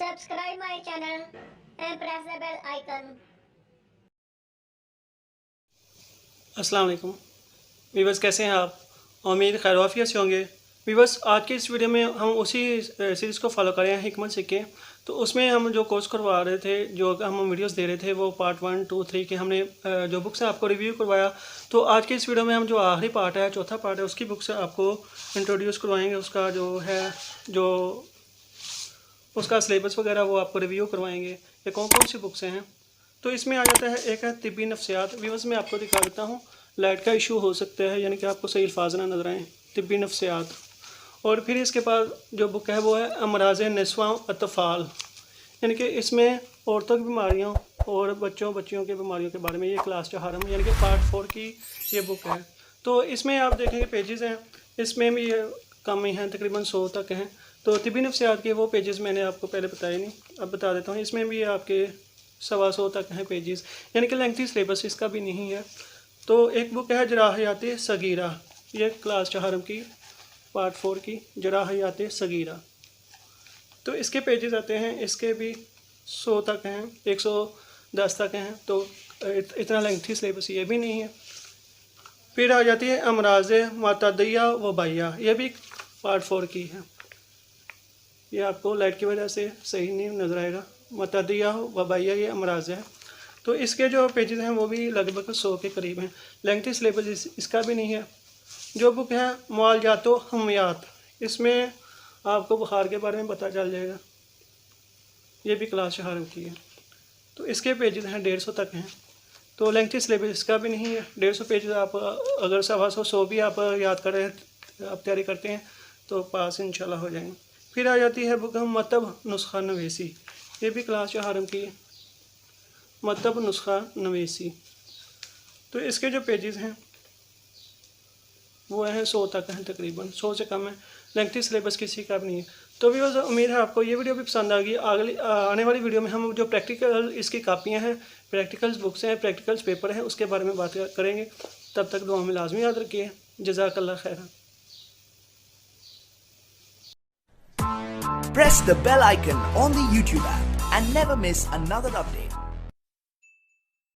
Subscribe my channel and press the bell icon. अस्सलाम वालेकुम viewers, कैसे हैं आप? उम्मीद खैर वाफियत से होंगे। वीवर्स, आज की इस वीडियो में हम उसी सीरीज़ को फॉलो कर रहे हैं, हिकमत सिक्के। तो उसमें हम जो कोर्स करवा रहे थे, जो हम वीडियोस दे रहे थे, वो पार्ट 1, 2, 3 के हमने जो बुक्स हैं आपको रिव्यू करवाया। तो आज की इस वीडियो में हम जो आखिरी पार्ट है, चौथा पार्ट है, उसकी बुक से आपको इंट्रोड्यूस करवाएंगे। उसका जो है, जो उसका सिलेबस वगैरह वो आपको रिव्यू करवाएंगे। ये कौन कौन सी बुक्स हैं। तो इसमें आ जाता है, एक है तिब्बी नफ्सियात। व्यूअर्स मैं आपको दिखा देता हूँ, लाइट का इशू हो सकता है, यानी कि आपको सही अल्फाज ना नजर आए। तिब्बी नफ्सियात। और फिर इसके बाद जो बुक है वो है अमराज नस्वा अतफ़ाल, यानी कि इसमें औरतों की बीमारियों और बच्चियों की बीमारियों के बारे में ये क्लास चहारम, यानी कि पार्ट 4 की ये बुक है। तो इसमें आप देखेंगे पेजेस हैं, इसमें भी ये कम ही हैं, तकरीबन 100 तक हैं। तो तिब्बी नफ्सियात के वो पेजेस मैंने आपको पहले बताए नहीं, अब बता देता हूँ। इसमें भी आपके 125 तक हैं पेजेस, यानी कि लेंथी सिलेबस इसका भी नहीं है। तो एक बुक है जराहियात सगीरा, ये क्लास चहारम की पार्ट 4 की जराहियात सगीरा। तो इसके पेजेस आते हैं, इसके भी 100 तक हैं, 110 तक हैं। तो इतना लेंथी सिलेबस ये भी नहीं है। फिर आ जाती है अमराज मातदिया वबाइया, ये भी पार्ट 4 की है। ये आपको लाइट की वजह से सही नहीं नज़र आएगा। मतदिया वबाइया ये अमराज है। तो इसके जो पेजेस हैं वो भी लगभग 100 के करीब हैं। लेंथी सिलेबस इसका भी नहीं है। जो बुक है मुआलजात हमियात, इसमें आपको बुखार के बारे में पता चल जाएगा। ये भी क्लास चहारम की है। तो इसके पेजेस हैं 150 तक हैं। तो लेंथी सिलेबस इसका भी नहीं है। 150 पेजेस आप अगर 125 भी आप याद करें, आप तैयारी करते हैं तो पास इंशाल्लाह हो जाएंगे। फिर आ जाती है बुक मतब नुस्खा नवेसी, ये भी क्लास चहारम की है, मतब नुस्खा नवेसी। तो इसके जो पेजेस हैं वो हैं 100 तक हैं, तकरीबन 100 से कम है। लेंथी सिलेबस किसी का भी नहीं है। तो भी उम्मीद है आपको ये वीडियो भी पसंद आ गई। अगली आने वाली वीडियो में हम जो प्रैक्टिकल इसकी कापियाँ हैं, प्रैक्टिकल्स बुक्स हैं, प्रैक्टिकल्स पेपर हैं, उसके बारे में बात करेंगे। तब तक दुआ में लाजमी याद रखिए। जज़ाकल्लाह खैर। Press the bell icon on the YouTube app and never miss another update.